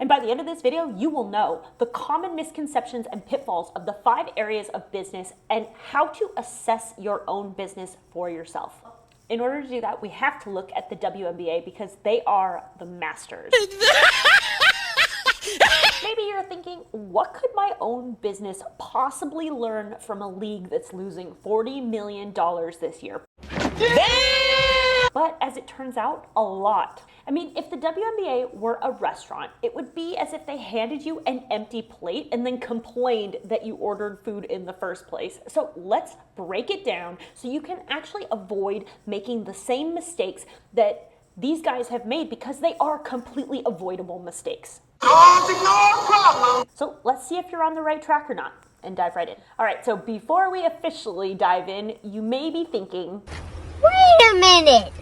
And by the end of this video, you will know the common misconceptions and pitfalls of the 5 areas of business and how to assess your own business for yourself. In order to do that, we have to look at the WNBA because they are the masters. Maybe you're thinking, what could my own business possibly learn from a league that's losing $40 million this year? But as it turns out, a lot. I mean, if the WNBA were a restaurant, it would be as if they handed you an empty plate and then complained that you ordered food in the first place. So let's break it down so you can actually avoid making the same mistakes that these guys have made because they are completely avoidable mistakes. Don't ignore problems. So let's see if you're on the right track or not and dive right in. All right, so before we officially dive in, you may be thinking, wait a minute,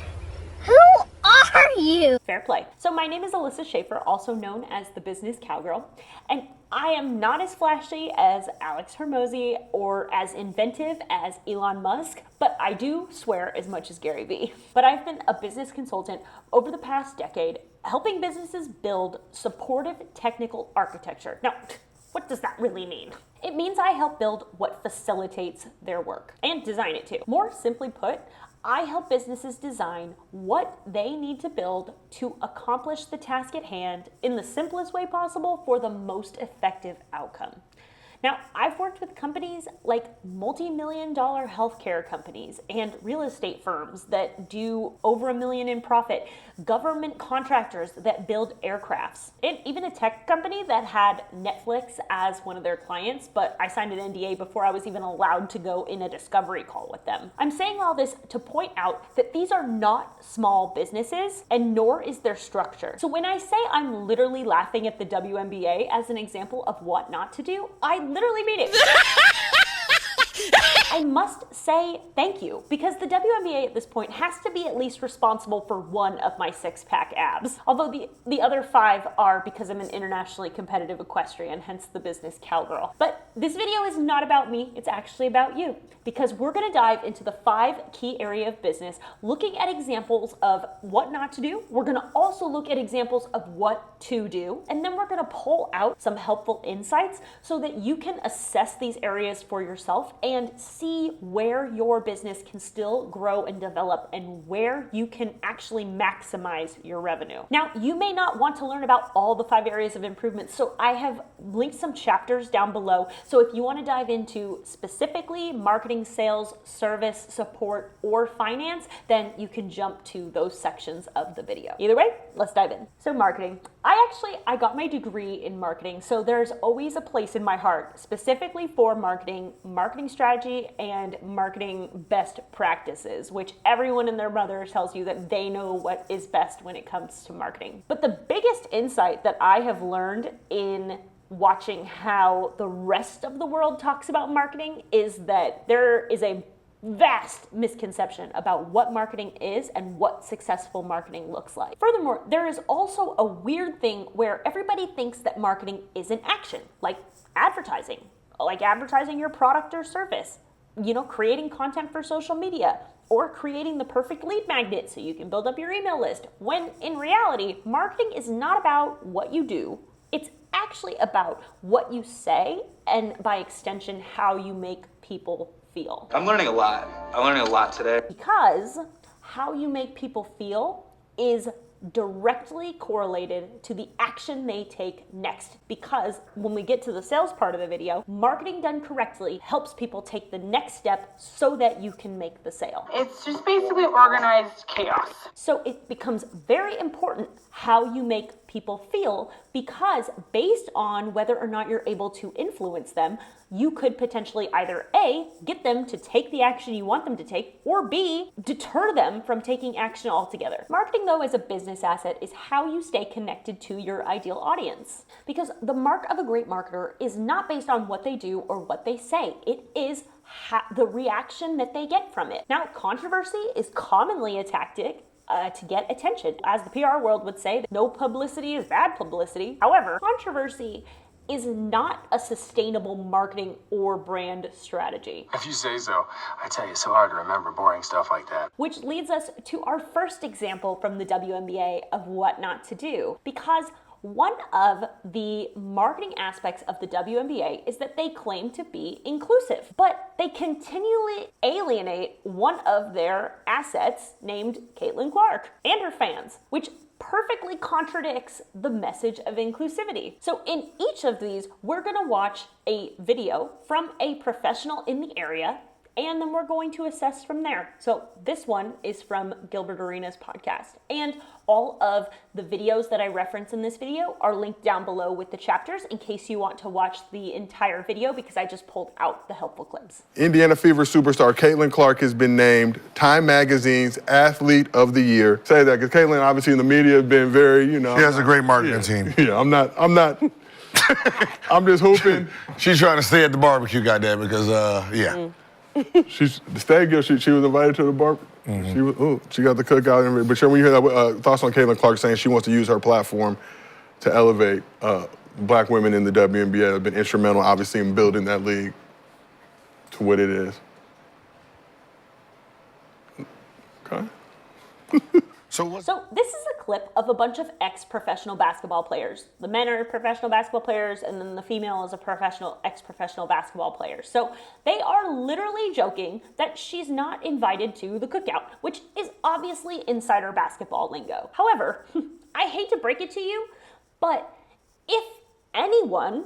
who are you? Fair play. So my name is Alyssa Schaefer, also known as the Business Cowgirl, and I am not as flashy as Alex Hormozi or as inventive as Elon Musk, but I do swear as much as Gary Vee. But I've been a business consultant over the past decade, helping businesses build supportive technical architecture. Now, what does that really mean? It means I help build what facilitates their work and design it too. More simply put, I help businesses design what they need to build to accomplish the task at hand in the simplest way possible for the most effective outcome. Now, I've worked with companies like multi-million-dollar healthcare companies and real estate firms that do over $1 million in profit, government contractors that build aircrafts, and even a tech company that had Netflix as one of their clients, but I signed an NDA before I was even allowed to go in a discovery call with them. I'm saying all this to point out that these are not small businesses, and nor is their structure. So when I say I'm literally laughing at the WNBA as an example of what not to do, I literally mean it. I must say thank you because the WNBA at this point has to be at least responsible for one of my 6-pack abs. Although the other 5 are because I'm an internationally competitive equestrian, hence the Business Cowgirl. But this video is not about me, it's actually about you because we're gonna dive into the 5 key areas of business, looking at examples of what not to do. We're gonna also look at examples of what to do, and then we're gonna pull out some helpful insights so that you can assess these areas for yourself and see where your business can still grow and develop and where you can actually maximize your revenue. Now, you may not want to learn about all the 5 areas of improvement, so I have linked some chapters down below. So if you want to dive into specifically marketing, sales, service, support, or finance, then you can jump to those sections of the video. Either way, let's dive in. So marketing. I got my degree in marketing, so there's always a place in my heart specifically for marketing strategy, and marketing best practices, which everyone and their mother tells you that they know what is best when it comes to marketing. But the biggest insight that I have learned in watching how the rest of the world talks about marketing is that there is a vast misconception about what marketing is and what successful marketing looks like. Furthermore, there is also a weird thing where everybody thinks that marketing is an action, like advertising your product or service, creating content for social media, or creating the perfect lead magnet so you can build up your email list, when in reality, marketing is not about what you do, it's actually about what you say, and by extension, how you make people feel. I'm learning a lot. I'm learning a lot today. Because how you make people feel is directly correlated to the action they take next. Because when we get to the sales part of the video, marketing done correctly helps people take the next step so that you can make the sale. It's just basically organized chaos. So it becomes very important how you make people feel, because based on whether or not you're able to influence them, you could potentially either A, get them to take the action you want them to take, or B, deter them from taking action altogether. Marketing, though, as a business asset is how you stay connected to your ideal audience. Because the mark of a great marketer is not based on what they do or what they say. It is the reaction that they get from it. Now, controversy is commonly a tactic to get attention. As the PR world would say, no publicity is bad publicity. However, controversy is not a sustainable marketing or brand strategy. If you say so. I tell you, it's so hard to remember boring stuff like that. Which leads us to our first example from the WNBA of what not to do. Because One of the marketing aspects of the WNBA is that they claim to be inclusive, but they continually alienate one of their assets named Caitlin Clark and her fans, which perfectly contradicts the message of inclusivity. So in each of these, we're gonna watch a video from a professional in the area, and then we're going to assess from there. So this one is from Gilbert Arenas' podcast. And all of the videos that I reference in this video are linked down below with the chapters in case you want to watch the entire video, because I just pulled out the helpful clips. Indiana Fever superstar Caitlin Clark has been named Time Magazine's Athlete of the Year. Say that because Caitlin, obviously in the media, has been very, She has a great marketing team. Yeah, I'm not, I'm just hooping. She's trying to stay at the barbecue, goddamn, because, yeah. She's the stag girl. She was invited to the bar. She got the cookout. And but when you hear that, thoughts on Caitlin Clark saying she wants to use her platform to elevate black women in the WNBA, have been instrumental, obviously, in building that league to what it is. Okay. So this is a clip of a bunch of ex-professional basketball players. The men are professional basketball players, and then the female is a ex-professional basketball player. So they are literally joking that she's not invited to the cookout, which is obviously insider basketball lingo. However, I hate to break it to you, but if anyone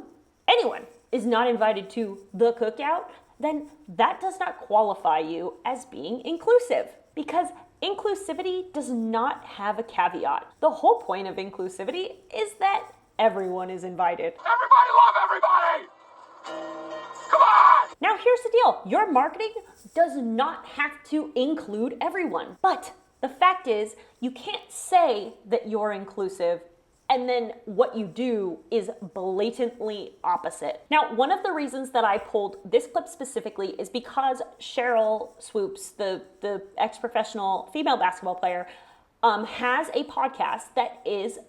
is not invited to the cookout, then that does not qualify you as being inclusive, because inclusivity does not have a caveat. The whole point of inclusivity is that everyone is invited. Everybody love everybody! Come on! Now here's the deal. Your marketing does not have to include everyone. But the fact is, you can't say that you're inclusive and then what you do is blatantly opposite. Now, one of the reasons that I pulled this clip specifically is because Cheryl Swoops, the ex-professional female basketball player, has a podcast that is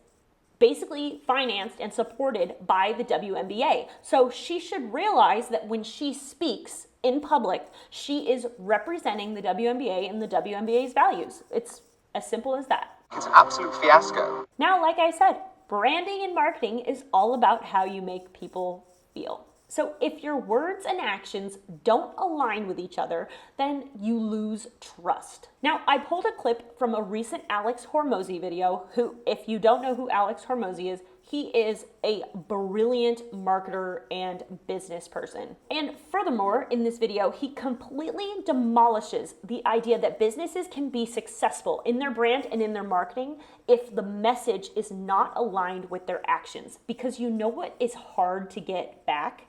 basically financed and supported by the WNBA. So she should realize that when she speaks in public, she is representing the WNBA and the WNBA's values. It's as simple as that. It's an absolute fiasco. Now, like I said, branding and marketing is all about how you make people feel. So if your words and actions don't align with each other, then you lose trust. Now, I pulled a clip from a recent Alex Hormozi video, who, if you don't know who Alex Hormozi is, he is a brilliant marketer and business person. And furthermore, in this video, he completely demolishes the idea that businesses can be successful in their brand and in their marketing if the message is not aligned with their actions. Because you know what is hard to get back?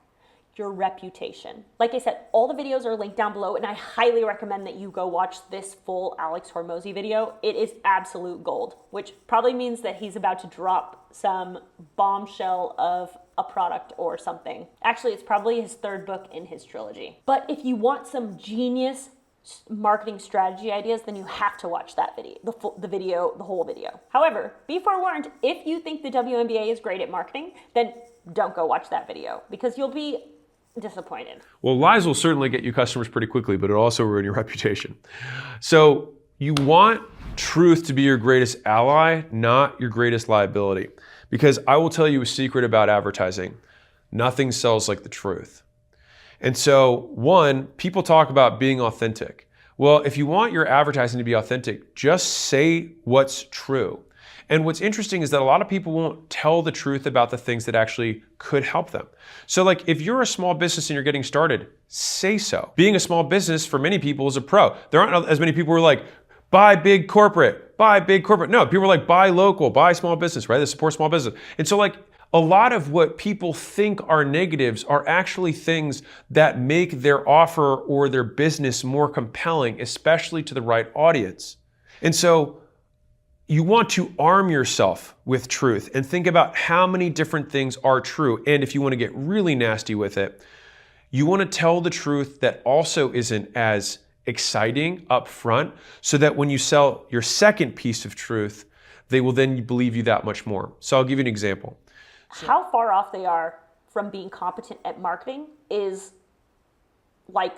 Your reputation. Like I said, all the videos are linked down below, and I highly recommend that you go watch this full Alex Hormozi video. It is absolute gold, which probably means that he's about to drop some bombshell of a product or something. Actually, it's probably his third book in his trilogy. But if you want some genius marketing strategy ideas, then you have to watch that video, the whole video. However, be forewarned, if you think the WNBA is great at marketing, then don't go watch that video, because you'll be disappointed. Well, lies will certainly get you customers pretty quickly, but it'll also ruin your reputation. So you want truth to be your greatest ally, not your greatest liability. Because I will tell you a secret about advertising. Nothing sells like the truth. And so, one, people talk about being authentic. Well, if you want your advertising to be authentic, just say what's true. And what's interesting is that a lot of people won't tell the truth about the things that actually could help them. So like if you're a small business and you're getting started, say so. Being a small business for many people is a pro. There aren't as many people who are like, buy big corporate, buy big corporate. No, people are like, buy local, buy small business, right? They support small business. And so like a lot of what people think are negatives are actually things that make their offer or their business more compelling, especially to the right audience. And so you want to arm yourself with truth and think about how many different things are true. And if you want to get really nasty with it, you want to tell the truth that also isn't as exciting up front, so that when you sell your second piece of truth, they will then believe you that much more. So I'll give you an example. How far off they are from being competent at marketing is, like,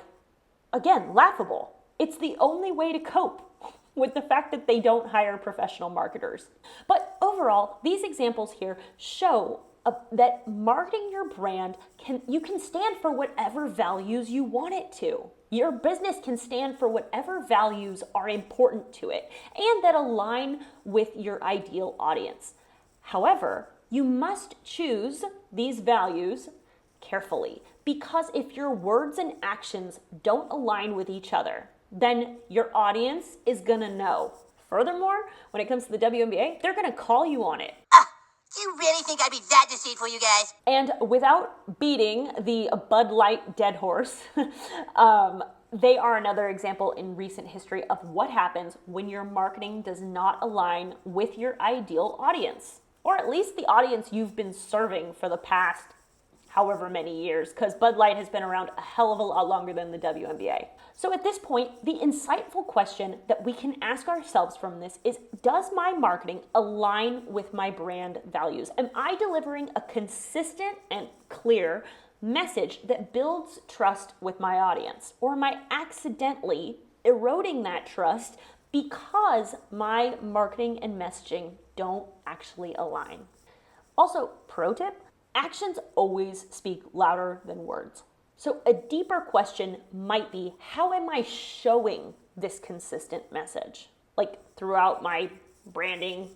again, laughable. It's the only way to cope with the fact that they don't hire professional marketers. But overall, these examples here show that marketing your brand you can stand for whatever values you want it to. Your business can stand for whatever values are important to it and that align with your ideal audience. However, you must choose these values carefully, because if your words and actions don't align with each other, then your audience is gonna know. Furthermore, when it comes to the WNBA, they're gonna call you on it. Do you really think I'd be that deceitful, you guys? And without beating the Bud Light dead horse, they are another example in recent history of what happens when your marketing does not align with your ideal audience, or at least the audience you've been serving for the past however many years, because Bud Light has been around a hell of a lot longer than the WNBA. So at this point, the insightful question that we can ask ourselves from this is, does my marketing align with my brand values? Am I delivering a consistent and clear message that builds trust with my audience? Or am I accidentally eroding that trust because my marketing and messaging don't actually align? Also, pro tip, actions always speak louder than words. So a deeper question might be, how am I showing this consistent message? Like throughout my branding,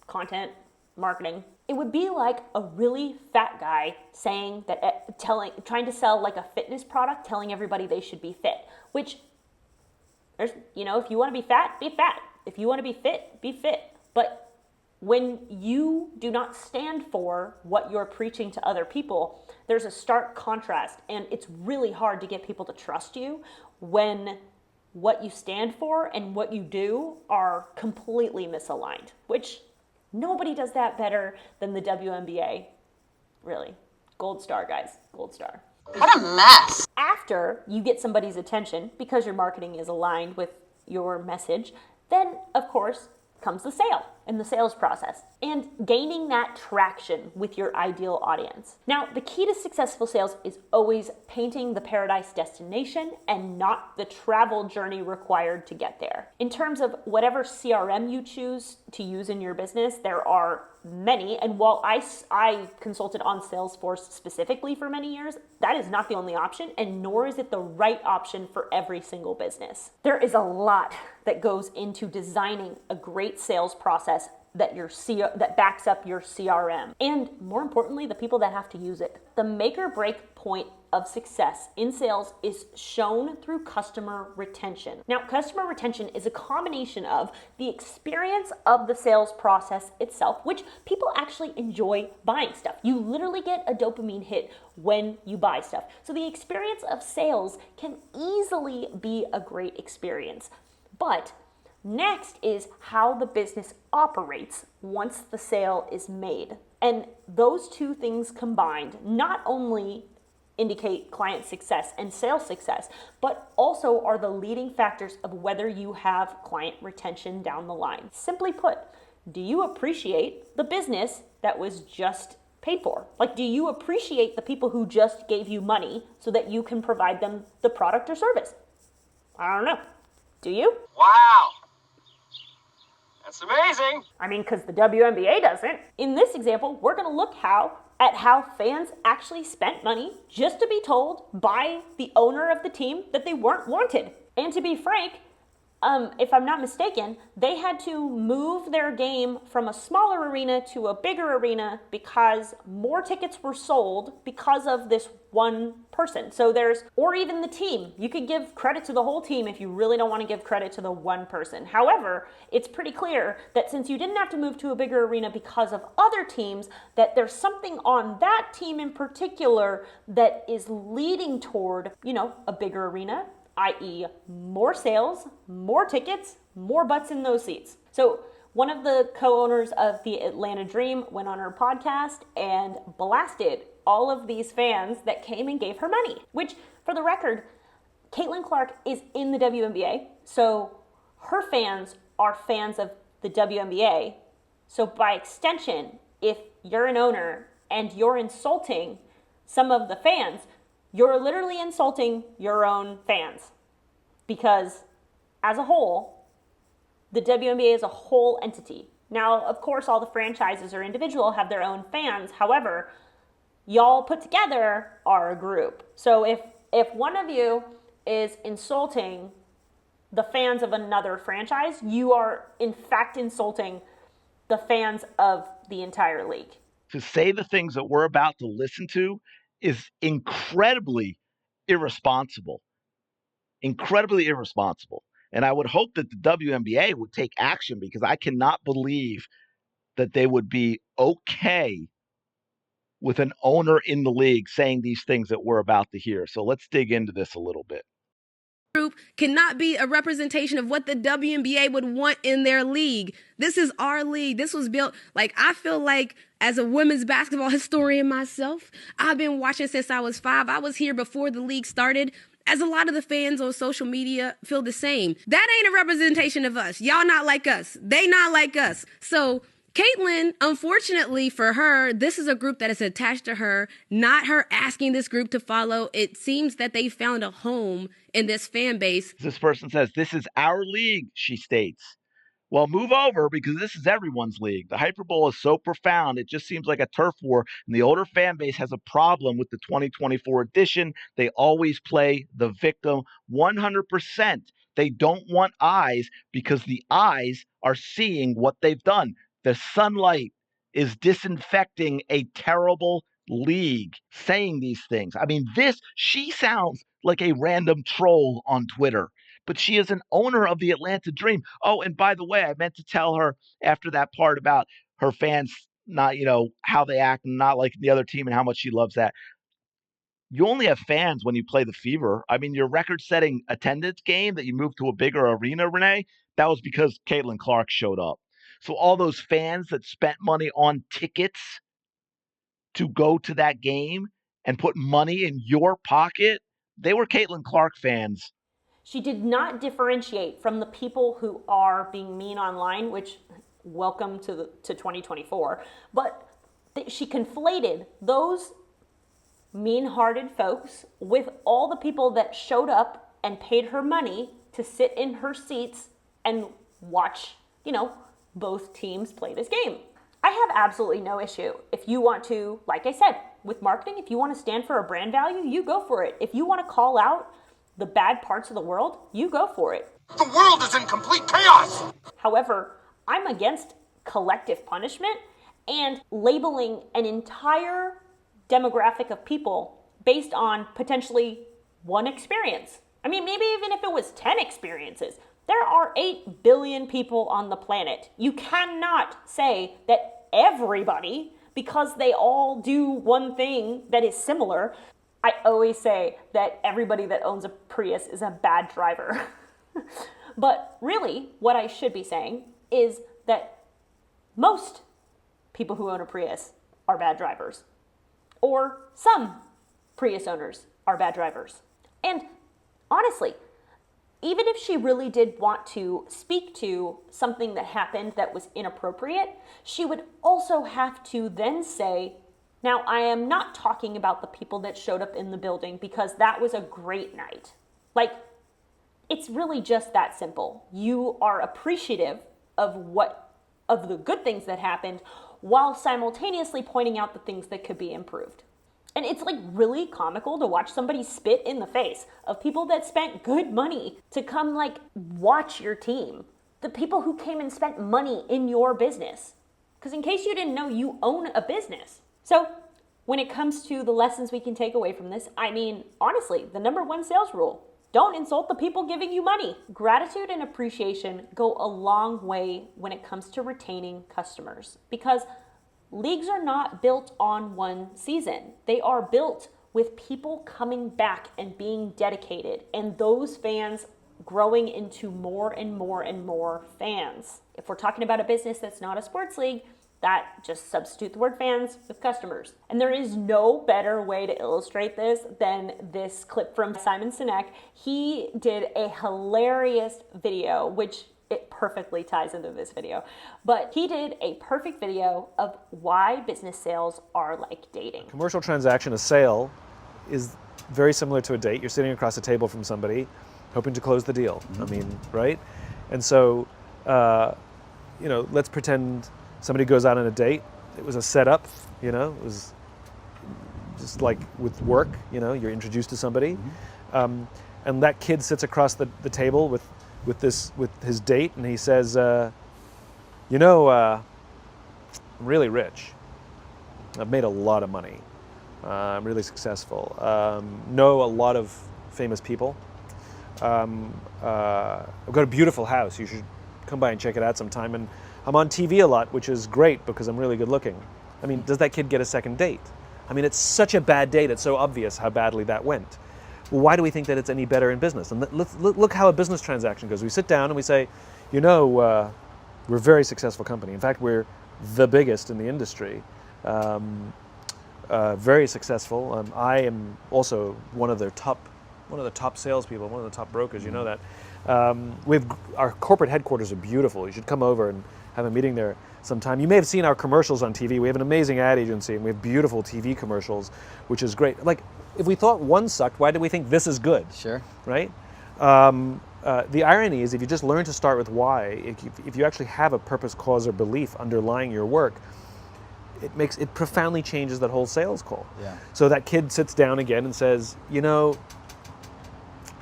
content, marketing. It would be like a really fat guy saying that, trying to sell like a fitness product, telling everybody they should be fit, which there's, if you want to be fat, be fat. If you want to be fit, be fit. But when you do not stand for what you're preaching to other people, there's a stark contrast, and it's really hard to get people to trust you when what you stand for and what you do are completely misaligned, which nobody does that better than the WNBA. Really. Gold star, guys. Gold star. What a mess. After you get somebody's attention, because your marketing is aligned with your message, then, of course, comes the sale and the sales process and gaining that traction with your ideal audience. Now, the key to successful sales is always painting the paradise destination and not the travel journey required to get there. In terms of whatever CRM you choose to use in your business, there are many, and while I consulted on Salesforce specifically for many years, that is not the only option, and nor is it the right option for every single business. There is a lot that goes into designing a great sales process that backs up your CRM, and more importantly, the people that have to use it. The make or break point of success in sales is shown through customer retention. Now, customer retention is a combination of the experience of the sales process itself, which people actually enjoy buying stuff. You literally get a dopamine hit when you buy stuff. So the experience of sales can easily be a great experience. But next is how the business operates once the sale is made. And those two things combined not only indicate client success and sales success, but also are the leading factors of whether you have client retention down the line. Simply put, do you appreciate the business that was just paid for? Like, do you appreciate the people who just gave you money so that you can provide them the product or service? I don't know. Do you? Wow. That's amazing. I mean, because the WNBA doesn't. In this example, we're going to look at how fans actually spent money just to be told by the owner of the team that they weren't wanted. And to be frank, if I'm not mistaken, they had to move their game from a smaller arena to a bigger arena because more tickets were sold because of this one person. So or even the team. You could give credit to the whole team if you really don't want to give credit to the one person. However, it's pretty clear that since you didn't have to move to a bigger arena because of other teams, that there's something on that team in particular that is leading toward, a bigger arena, i.e. more sales, more tickets, more butts in those seats. So one of the co-owners of the Atlanta Dream went on her podcast and blasted all of these fans that came and gave her money, which, for the record, Caitlin Clark is in the WNBA, so her fans are fans of the WNBA. So by extension, if you're an owner and you're insulting some of the fans, you're literally insulting your own fans, because as a whole, the WNBA is a whole entity. Now, of course, all the franchises or individual have their own fans. However, y'all put together are a group. So if one of you is insulting the fans of another franchise, you are in fact insulting the fans of the entire league. To say the things that we're about to listen to is incredibly irresponsible. Incredibly irresponsible. And I would hope that the WNBA would take action, because I cannot believe that they would be okay with an owner in the league saying these things that we're about to hear. So let's dig into this a little bit. Group cannot be a representation of what the WNBA would want in their league. This is our league. This was built, like, I feel like as a women's basketball historian myself, I've been watching since I was 5. I was here before the league started. As a lot of the fans on social media feel the same. That ain't a representation of us. Y'all not like us. They not like us. So Caitlyn, unfortunately for her, this is a group that is attached to her, not her asking this group to follow. It seems that they found a home in this fan base. This person says, "This is our league," she states. Well, move over, because this is everyone's league. The hyperbole is so profound, it just seems like a turf war, and the older fan base has a problem with the 2024 edition. They always play the victim 100%. They don't want eyes, because the eyes are seeing what they've done. The sunlight is disinfecting a terrible league, saying these things. I mean, she sounds like a random troll on Twitter, but she is an owner of the Atlanta Dream. Oh, and by the way, I meant to tell her after that part about her fans not, how they act and not liking the other team and how much she loves that. You only have fans when you play the Fever. I mean, your record-setting attendance game that you moved to a bigger arena, Renee, that was because Caitlin Clark showed up. So all those fans that spent money on tickets to go to that game and put money in your pocket, they were Caitlin Clark fans. She did not differentiate from the people who are being mean online, which, welcome to 2024. But she conflated those mean-hearted folks with all the people that showed up and paid her money to sit in her seats and watch, both teams play this game. I have absolutely no issue. If you want to, like I said, with marketing, if you want to stand for a brand value, you go for it. If you want to call out the bad parts of the world, you go for it. The world is in complete chaos! However, I'm against collective punishment and labeling an entire demographic of people based on potentially one experience. I mean, maybe even if it was 10 experiences. There are 8 billion people on the planet. You cannot say that everybody, because they all do one thing that is similar. I always say that everybody that owns a Prius is a bad driver. But really, what I should be saying is that most people who own a Prius are bad drivers. Or some Prius owners are bad drivers. And honestly, even if she really did want to speak to something that happened that was inappropriate, she would also have to then say, now I am not talking about the people that showed up in the building because that was a great night. Like, it's really just that simple. You are appreciative of the good things that happened while simultaneously pointing out the things that could be improved. And it's like really comical to watch somebody spit in the face of people that spent good money to come watch your team. The people who came and spent money in your business. Because in case you didn't know, you own a business. So when it comes to the lessons we can take away from this, I mean, honestly, the number one sales rule, don't insult the people giving you money. Gratitude and appreciation go a long way when it comes to retaining customers. Because leagues are not built on one season. They are built with people coming back and being dedicated, and those fans growing into more and more and more fans. If we're talking about a business that's not a sports league, that just substitute the word fans with customers. And there is no better way to illustrate this than this clip from Simon Sinek. He did a hilarious video, which it perfectly ties into this video. But he did a perfect video of why business sales are like dating. Commercial transaction, a sale, is very similar to a date. You're sitting across a table from somebody, hoping to close the deal. I mean, right? And so let's pretend somebody goes out on a date. It was a setup, it was just like with work, you're introduced to somebody. And that kid sits across the table with his date, and he says, I'm really rich. I've made a lot of money. I'm really successful. Know a lot of famous people. I've got a beautiful house. You should come by and check it out sometime. And I'm on TV a lot, which is great because I'm really good looking. I mean, does that kid get a second date? I mean, it's such a bad date. It's so obvious how badly that went. Well, why do we think that it's any better in business? And look how a business transaction goes. We sit down and we say, we're a very successful company. In fact, we're the biggest in the industry. Very successful. I am also one of the top salespeople, one of the top brokers. You know that. Our corporate headquarters are beautiful. You should come over and have a meeting there sometime. You may have seen our commercials on TV. We have an amazing ad agency, and we have beautiful TV commercials, which is great. Like, if we thought one sucked, why do we think this is good? Sure. Right? The irony is, if you just learn to start with why, if you actually have a purpose, cause, or belief underlying your work, it profoundly changes that whole sales call. Yeah. So that kid sits down again and says,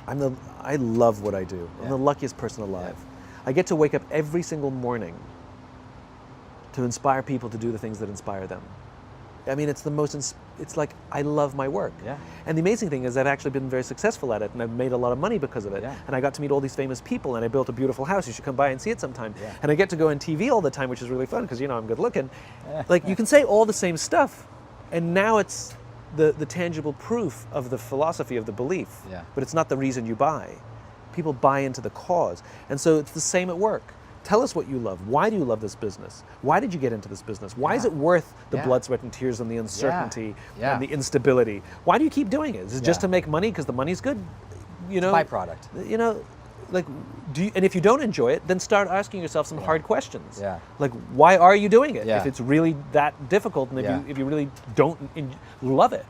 I love what I do. Yeah. I'm the luckiest person alive. Yeah. I get to wake up every single morning to inspire people to do the things that inspire them. I mean, it's like, I love my work. Yeah. And the amazing thing is I've actually been very successful at it, and I've made a lot of money because of it. Yeah. And I got to meet all these famous people, and I built a beautiful house. You should come by and see it sometime. Yeah. And I get to go on TV all the time, which is really fun because, I'm good looking. Like, you can say all the same stuff, and now it's the tangible proof of the philosophy of the belief. Yeah. But it's not the reason you buy. People buy into the cause. And so it's the same at work. Tell us what you love. Why do you love this business? Why did you get into this business? Why is it worth the blood, sweat, and tears and the uncertainty and the instability? Why do you keep doing it? Is it just to make money because the money's good? Byproduct. And if you don't enjoy it, then start asking yourself some hard questions. Yeah. Like, why are you doing it? Yeah. If it's really that difficult, and if you really don't love it.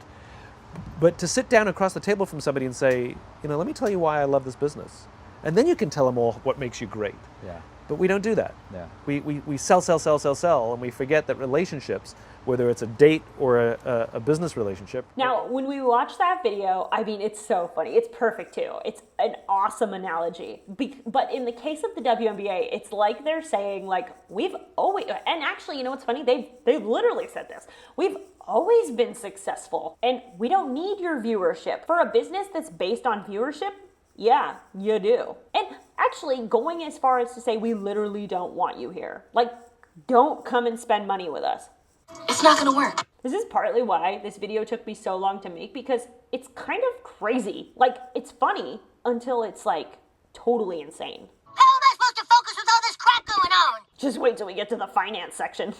But to sit down across the table from somebody and say, let me tell you why I love this business. And then you can tell them all what makes you great. Yeah. But we don't do that. Yeah. We sell, and we forget that relationships, whether it's a date or a business relationship. Now, when we watch that video, I mean, it's so funny. It's perfect too. It's an awesome analogy. But in the case of the WNBA, it's like they're saying, like, we've always, and actually, what's funny? They've literally said this. We've always been successful, and we don't need your viewership. For a business that's based on viewership, yeah, you do. And actually, going as far as to say, we literally don't want you here. Like, don't come and spend money with us. It's not gonna work. This is partly why this video took me so long to make, because it's kind of crazy. Like, it's funny until it's, like, totally insane. How am I supposed to focus with all this crap going on? Just wait till we get to the finance section.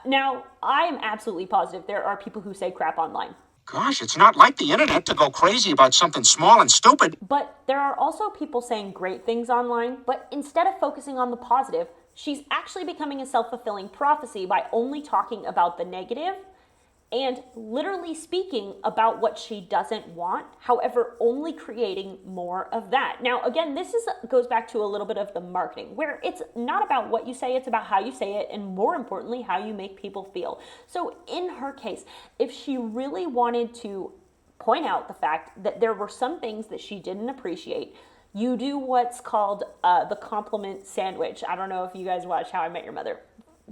Now, I'm absolutely positive there are people who say crap online. Gosh, it's not like the internet to go crazy about something small and stupid. But there are also people saying great things online, but instead of focusing on the positive, she's actually becoming a self-fulfilling prophecy by only talking about the negative and literally speaking about what she doesn't want, however, only creating more of that. Now, again, this goes back to a little bit of the marketing, where it's not about what you say, it's about how you say it, and more importantly, how you make people feel. So in her case, if she really wanted to point out the fact that there were some things that she didn't appreciate, you do what's called the compliment sandwich. I don't know if you guys watch How I Met Your Mother.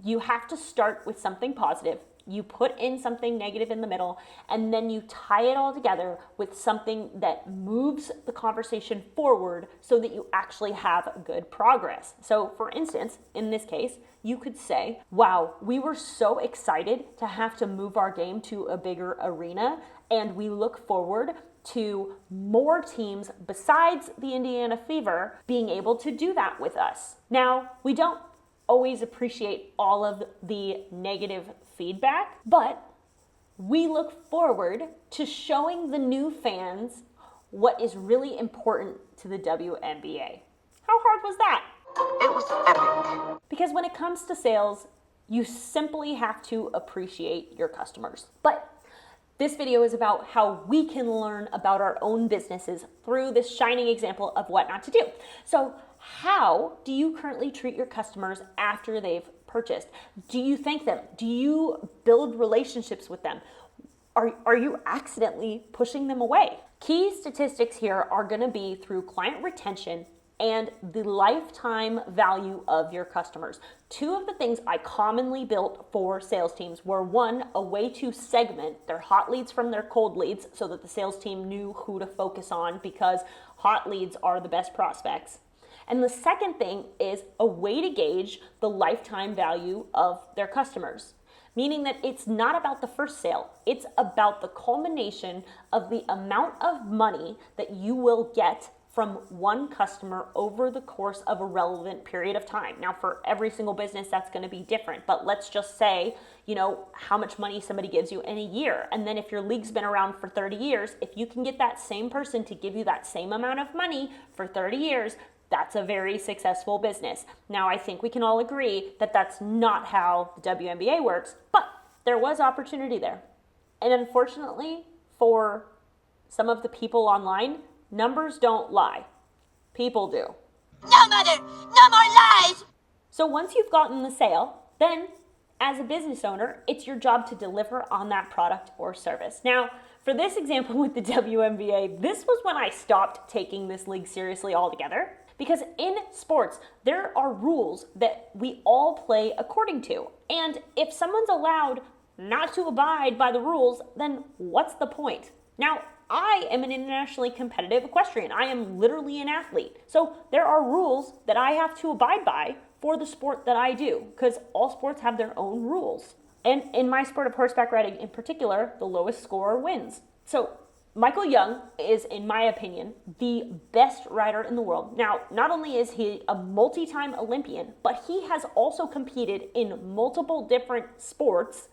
You have to start with something positive. You put in something negative in the middle, and then you tie it all together with something that moves the conversation forward so that you actually have good progress. So for instance, in this case, you could say, wow, we were so excited to have to move our game to a bigger arena, and we look forward to more teams besides the Indiana Fever being able to do that with us. Now, we don't always appreciate all of the negative feedback, but we look forward to showing the new fans what is really important to the WNBA. How hard was that? It was epic. Because when it comes to sales, you simply have to appreciate your customers. But this video is about how we can learn about our own businesses through this shining example of what not to do. So How do you currently treat your customers after they've purchased? Do you thank them? Do you build relationships with them? Are you accidentally pushing them away? Key statistics here are going to be through client retention and the lifetime value of your customers. Two of the things I commonly built for sales teams were, one, a way to segment their hot leads from their cold leads so that the sales team knew who to focus on, because hot leads are the best prospects. And the second thing is a way to gauge the lifetime value of their customers, meaning that it's not about the first sale. It's about the culmination of the amount of money that you will get from one customer over the course of a relevant period of time. Now, for every single business, that's going to be different, but let's just say, how much money somebody gives you in a year. And then if your league's been around for 30 years, if you can get that same person to give you that same amount of money for 30 years, that's a very successful business. Now, I think we can all agree that that's not how the WNBA works, but there was opportunity there. And unfortunately, for some of the people online, numbers don't lie. People do. No, Mother! No more lies! So once you've gotten the sale, then as a business owner, it's your job to deliver on that product or service. Now, for this example with the WNBA, this was when I stopped taking this league seriously altogether. Because in sports, there are rules that we all play according to. And if someone's allowed not to abide by the rules, then what's the point? Now, I am an internationally competitive equestrian. I am literally an athlete. So there are rules that I have to abide by for the sport that I do, because all sports have their own rules. And in my sport of horseback riding in particular, the lowest scorer wins. So Michael Young is, in my opinion, the best rider in the world. Now, not only is he a multi-time Olympian, but he has also competed in multiple different sports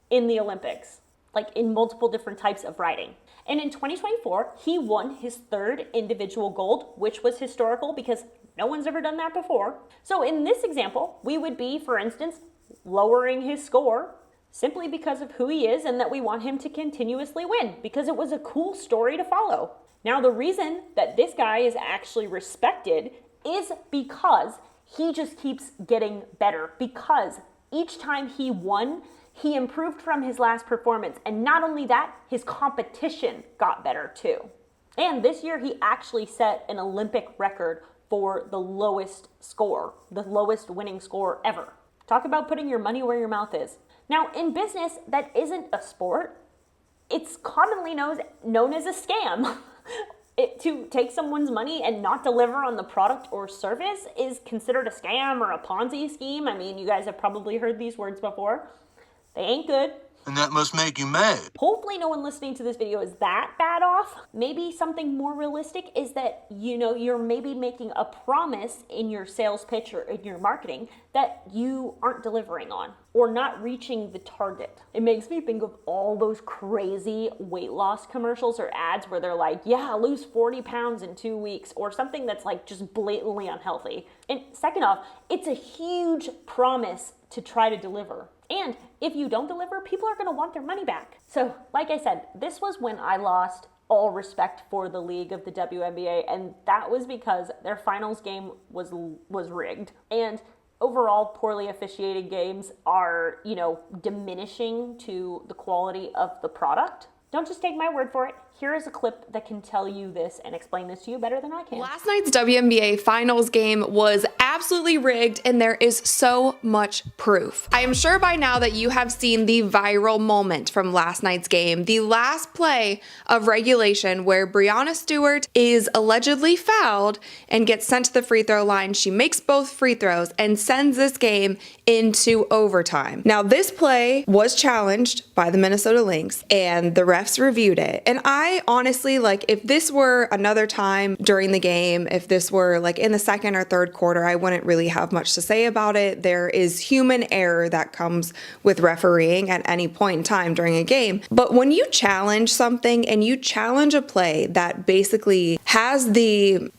in the Olympics, like in multiple different types of riding. And in 2024, he won his third individual gold, which was historical because no one's ever done that before. So in this example, we would be, for instance, lowering his score simply because of who he is and that we want him to continuously win, because it was a cool story to follow. Now, the reason that this guy is actually respected is because he just keeps getting better, because each time he won, he improved from his last performance. And not only that, his competition got better too. And this year he actually set an Olympic record for the lowest score, the lowest winning score ever. Talk about putting your money where your mouth is. Now, in business that isn't a sport, it's commonly known as a scam. To take someone's money and not deliver on the product or service is considered a scam or a Ponzi scheme. I mean, you guys have probably heard these words before. They ain't good. And that must make you mad. Hopefully no one listening to this video is that bad off. Maybe something more realistic is that, you're maybe making a promise in your sales pitch or in your marketing that you aren't delivering on or not reaching the target. It makes me think of all those crazy weight loss commercials or ads where they're like, yeah, lose 40 pounds in 2 weeks, or something that's like just blatantly unhealthy. And second off, it's a huge promise to try to deliver. And if you don't deliver, people are going to want their money back. So, like I said, this was when I lost all respect for the league of the WNBA, and that was because their finals game was rigged. And overall, poorly officiated games are, diminishing to the quality of the product. Don't just take my word for it. Here is a clip that can tell you this and explain this to you better than I can. Last night's WNBA finals game was absolutely rigged, and there is so much proof. I am sure by now that you have seen the viral moment from last night's game, the last play of regulation where Breanna Stewart is allegedly fouled and gets sent to the free throw line. She makes both free throws and sends this game into overtime. Now, this play was challenged by the Minnesota Lynx, and the refs reviewed it. And I honestly, if this were another time during the game, if this were in the second or third quarter, I wouldn't really have much to say about it. There is human error that comes with refereeing at any point in time during a game. But when you challenge something and you challenge a play that basically has the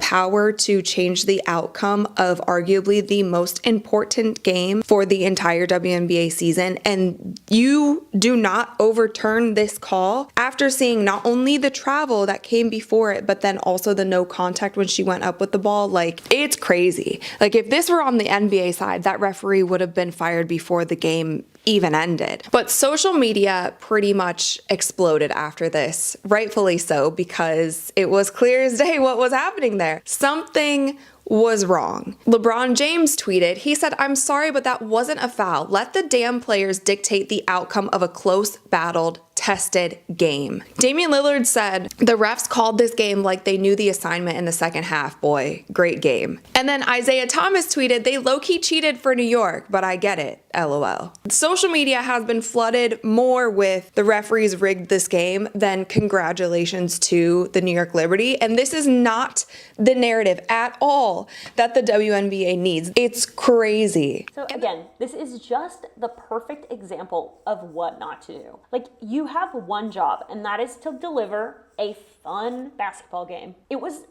power to change the outcome of arguably the most important game for the entire WNBA season, and you do not overturn this call after seeing not only the travel that came before it, but then also the no contact when she went up with the ball, like, it's crazy. Like, if this were on the NBA side, that referee would have been fired before the game even ended. But social media pretty much exploded after this, rightfully so, because it was clear as day what was happening there. Something was wrong. LeBron James tweeted, he said, "I'm sorry, but that wasn't a foul. Let the damn players dictate the outcome of a close, battled, tested game." Damian Lillard said, "The refs called this game like they knew the assignment in the second half. Boy, great game." And then Isaiah Thomas tweeted, "They low-key cheated for New York, but I get it. LOL." Social media has been flooded more with the referees rigged this game than congratulations to the New York Liberty. And this is not the narrative at all that the WNBA needs. It's crazy. So again, this is just the perfect example of what not to do. Like, you have one job, and that is to deliver a fun basketball game. It was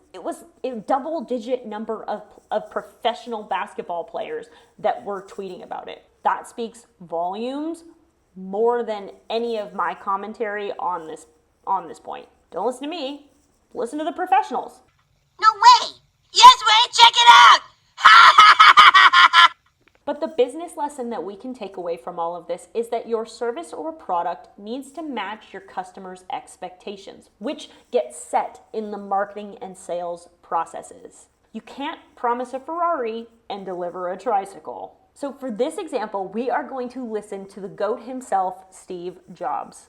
a double-digit number of professional basketball players that were tweeting about it. That speaks volumes more than any of my commentary on this point. Don't listen to me. Listen to the professionals. No way! Yes way, check it out! But the business lesson that we can take away from all of this is that your service or product needs to match your customers' expectations, which get set in the marketing and sales processes. You can't promise a Ferrari and deliver a tricycle. So for this example, we are going to listen to the GOAT himself, Steve Jobs.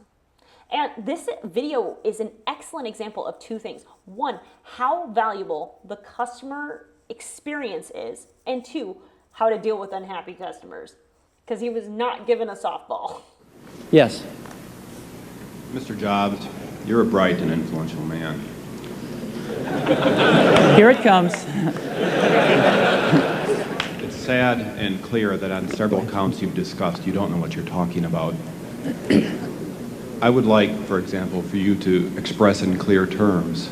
And this video is an excellent example of two things. One, how valuable the customer experience is, and two, how to deal with unhappy customers, because he was not given a softball. Yes. Mr. Jobs, you're a bright and influential man. Here it comes. It's sad and clear that on several counts you've discussed, you don't know what you're talking about. I would like, for example, for you to express in clear terms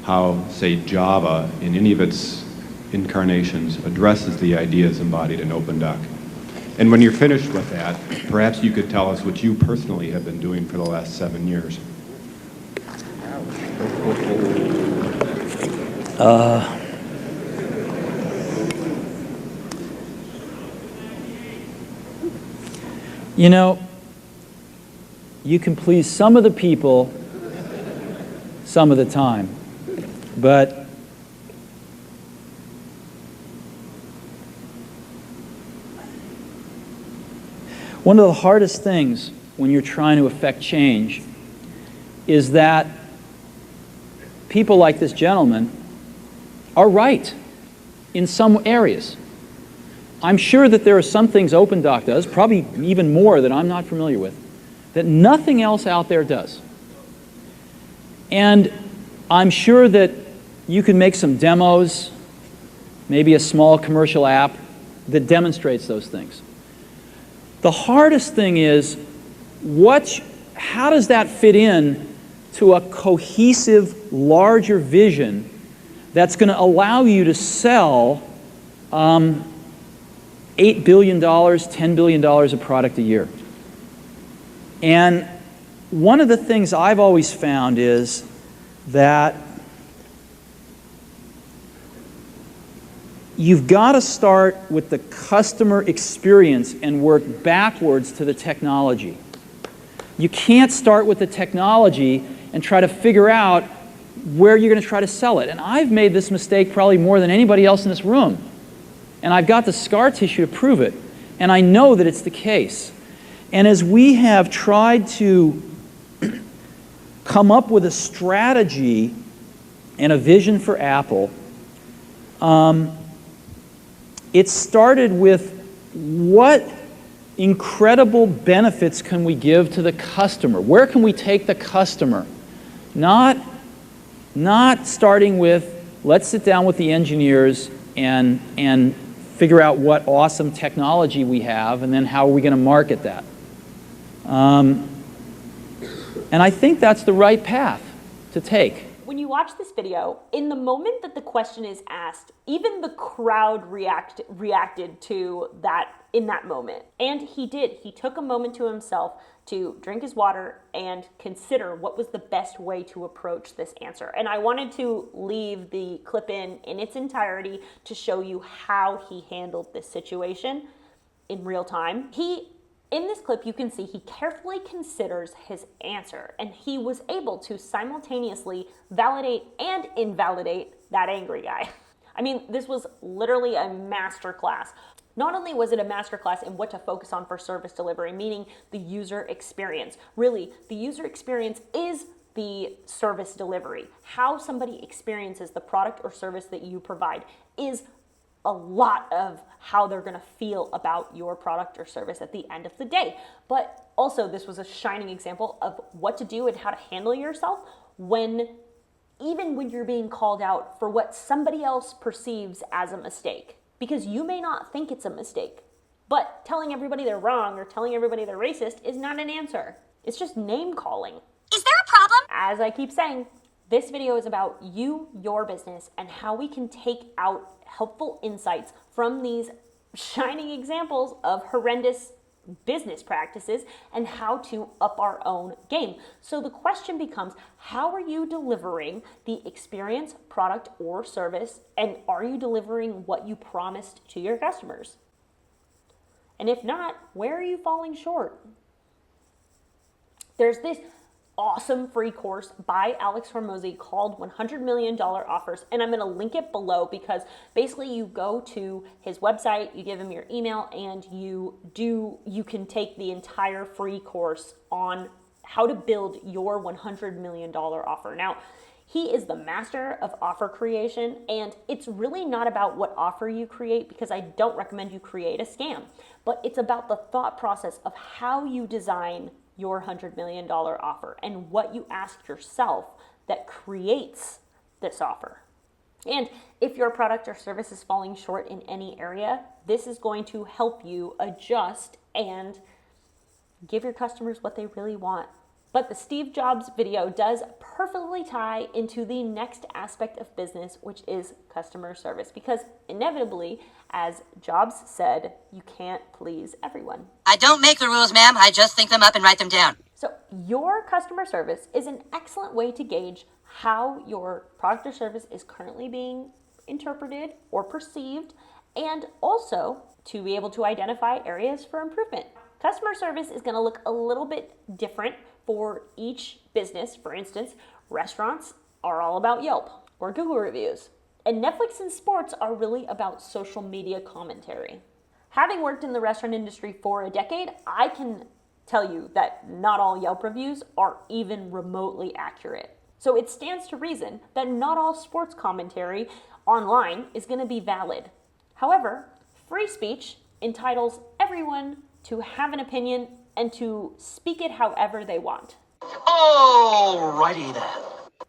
how, say, Java, in any of its incarnations, addresses the ideas embodied in OpenDoc. And when you're finished with that, perhaps you could tell us what you personally have been doing for the last 7 years. You know, you can please some of the people some of the time, but one of the hardest things when you're trying to affect change is that people like this gentleman are right in some areas. I'm sure that there are some things OpenDoc does, probably even more that I'm not familiar with, that nothing else out there does. And I'm sure that you can make some demos, maybe a small commercial app that demonstrates those things. The hardest thing is, how does that fit in to a cohesive, larger vision that's going to allow you to sell $8 billion, $10 billion of product a year? And one of the things I've always found is that you've got to start with the customer experience and work backwards to the technology. You can't start with the technology and try to figure out where you're going to try to sell it. And I've made this mistake probably more than anybody else in this room. And I've got the scar tissue to prove it. And I know that it's the case. And as we have tried to come up with a strategy and a vision for Apple, it started with what incredible benefits can we give to the customer? Where can we take the customer? Not starting with, let's sit down with the engineers and figure out what awesome technology we have, and then how are we going to market that. And I think that's the right path to take. When you watch this video, in the moment that the question is asked, even the crowd reacted to that in that moment. And he did. He took a moment to himself to drink his water and consider what was the best way to approach this answer. And I wanted to leave the clip in its entirety to show you how he handled this situation in real time. In this clip, you can see he carefully considers his answer, and he was able to simultaneously validate and invalidate that angry guy. I mean, this was literally a masterclass. Not only was it a masterclass in what to focus on for service delivery, meaning the user experience. Really, the user experience is the service delivery. How somebody experiences the product or service that you provide is a lot of how they're gonna feel about your product or service at the end of the day. But also, this was a shining example of what to do and how to handle yourself even when you're being called out for what somebody else perceives as a mistake. Because you may not think it's a mistake, but telling everybody they're wrong or telling everybody they're racist is not an answer. It's just name calling. Is there a problem? As I keep saying, this video is about you, your business, and how we can take out helpful insights from these shining examples of horrendous business practices and how to up our own game. So the question becomes, how are you delivering the experience, product, or service, and are you delivering what you promised to your customers? And if not, where are you falling short? There's this awesome free course by Alex Hormozi called $100 Million Offers, and I'm going to link it below because basically you go to his website, you give him your email, and you can take the entire free course on how to build your $100 million offer. Now, he is the master of offer creation, and it's really not about what offer you create, because I don't recommend you create a scam, but it's about the thought process of how you design your $100 million offer and what you ask yourself that creates this offer. And if your product or service is falling short in any area, this is going to help you adjust and give your customers what they really want. But the Steve Jobs video does perfectly tie into the next aspect of business, which is customer service, because inevitably, as Jobs said, you can't please everyone. I don't make the rules, ma'am. I just think them up and write them down. So your customer service is an excellent way to gauge how your product or service is currently being interpreted or perceived, and also to be able to identify areas for improvement. Customer service is going to look a little bit different for each business. For instance, restaurants are all about Yelp or Google reviews, and Netflix and sports are really about social media commentary. Having worked in the restaurant industry for a decade, I can tell you that not all Yelp reviews are even remotely accurate. So it stands to reason that not all sports commentary online is going to be valid. However, free speech entitles everyone to have an opinion and to speak it however they want. Alrighty then.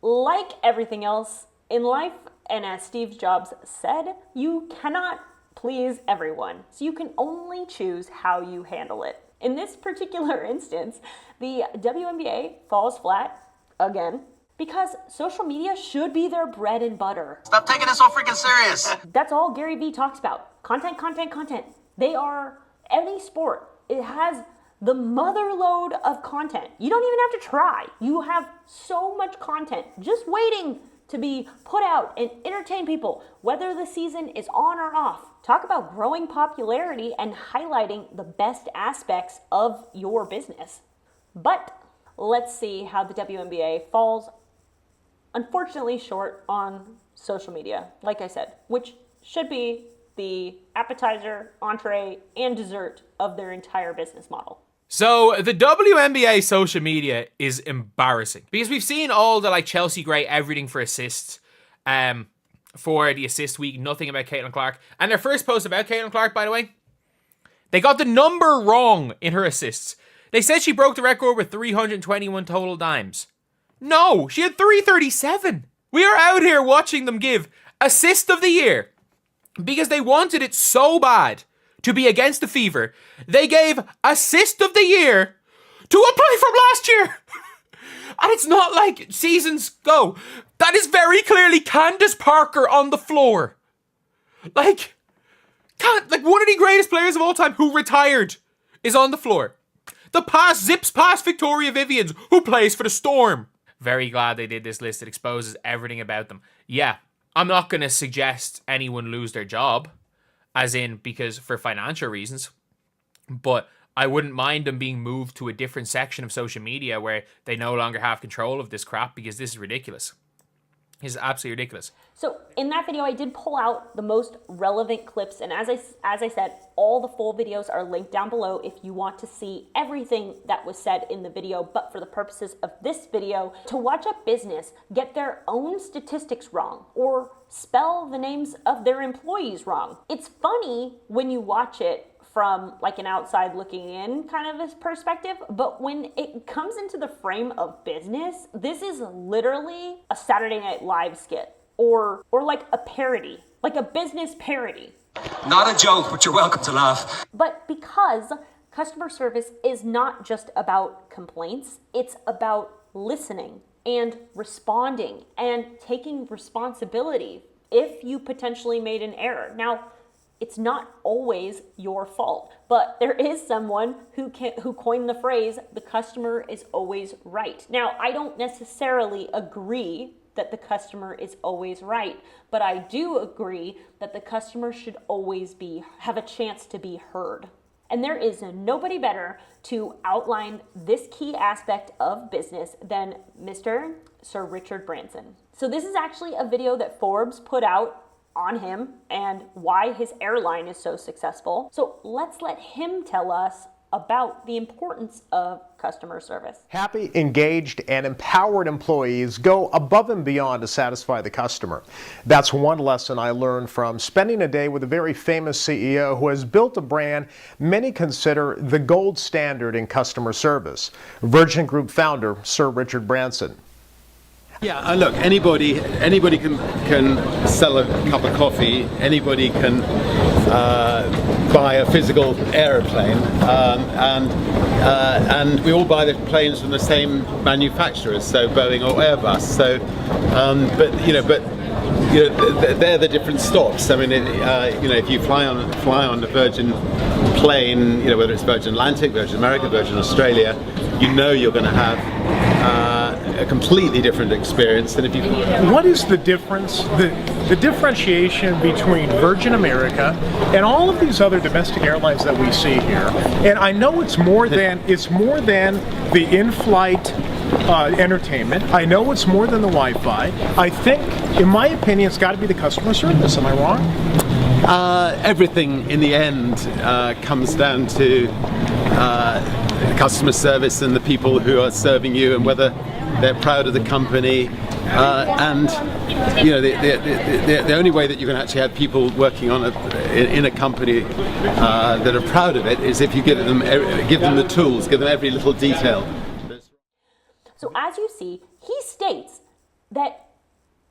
Like everything else in life, and as Steve Jobs said, you cannot please everyone, so you can only choose how you handle it. In this particular instance, the WNBA falls flat again because social media should be their bread and butter. Stop taking this so freaking serious. That's all Gary Vee talks about. Content, content, content. They are, any sport, it has the mother load of content. You don't even have to try. You have so much content just waiting to be put out and entertain people, whether the season is on or off. Talk about growing popularity and highlighting the best aspects of your business. But let's see how the WNBA falls, unfortunately, short on social media, like I said, which should be the appetizer, entree, and dessert of their entire business model. So the WNBA social media is embarrassing because we've seen all the Chelsea Gray everything for assists for the assist week, nothing about Caitlin Clark. And their first post about Caitlin Clark, by the way, they got the number wrong in her assists. They said she broke the record with 321 total dimes. No, she had 337. We are out here watching them give assist of the year, because they wanted it so bad to be against the Fever, they gave Assist of the Year to a play from last year. And it's not like seasons go. That is very clearly Candace Parker on the floor. Like one of the greatest players of all time who retired is on the floor. The zips past Victoria Vivians, who plays for the Storm. Very glad they did this list. It exposes everything about them. Yeah, I'm not going to suggest anyone lose their job, as in because for financial reasons, but I wouldn't mind them being moved to a different section of social media where they no longer have control of this crap, because this is ridiculous. This is absolutely ridiculous. So in that video, I did pull out the most relevant clips, and as I said, all the full videos are linked down below if you want to see everything that was said in the video. But for the purposes of this video, to watch a business get their own statistics wrong or spell the names of their employees wrong, it's funny when you watch it from like an outside looking in kind of a perspective, but when it comes into the frame of business, this is literally a Saturday Night Live skit or like a parody, like a business parody. Not a joke, but you're welcome to laugh. But because customer service is not just about complaints, it's about listening and responding and taking responsibility if you potentially made an error. Now, it's not always your fault, but there is someone who coined the phrase, the customer is always right. Now, I don't necessarily agree that the customer is always right, but I do agree that the customer should always have a chance to be heard. And there is nobody better to outline this key aspect of business than Mr. Sir Richard Branson. So this is actually a video that Forbes put out on him and why his airline is so successful. So let's let him tell us about the importance of customer service. Happy, engaged, and empowered employees go above and beyond to satisfy the customer. That's one lesson I learned from spending a day with a very famous CEO who has built a brand many consider the gold standard in customer service. Virgin Group founder, Sir Richard Branson. Yeah, look, anybody can sell a cup of coffee. Anybody can buy a physical aeroplane, and we all buy the planes from the same manufacturers, so Boeing or Airbus. So, but they're the different stops. I mean, if you fly on a Virgin plane, whether it's Virgin Atlantic, Virgin America, Virgin Australia, you're going to have a completely different experience than if you... What is the difference, the differentiation between Virgin America and all of these other domestic airlines that we see here? And I know it's more than the in-flight entertainment. I know it's more than the Wi-Fi. I think, in my opinion, it's got to be the customer service. Am I wrong? Everything in the end comes down to customer service and the people who are serving you, and whether they're proud of the company, and the only way that you can actually have people working in a company that are proud of it is if you give them the tools, give them every little detail. So as you see, he states that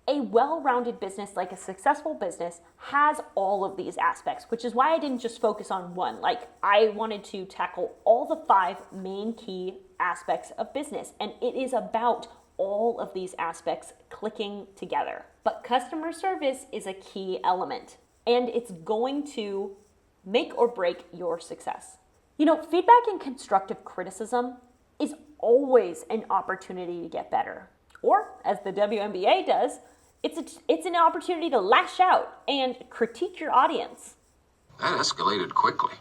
a well-rounded business, like a successful business, has all of these aspects, which is why I didn't just focus on one. Like, I wanted to tackle all the 5 main key aspects of business, and it is about all of these aspects clicking together. But customer service is a key element, and it's going to make or break your success. Feedback and constructive criticism is always an opportunity to get better. Or, as the WNBA does, it's an opportunity to lash out and critique your audience. That escalated quickly.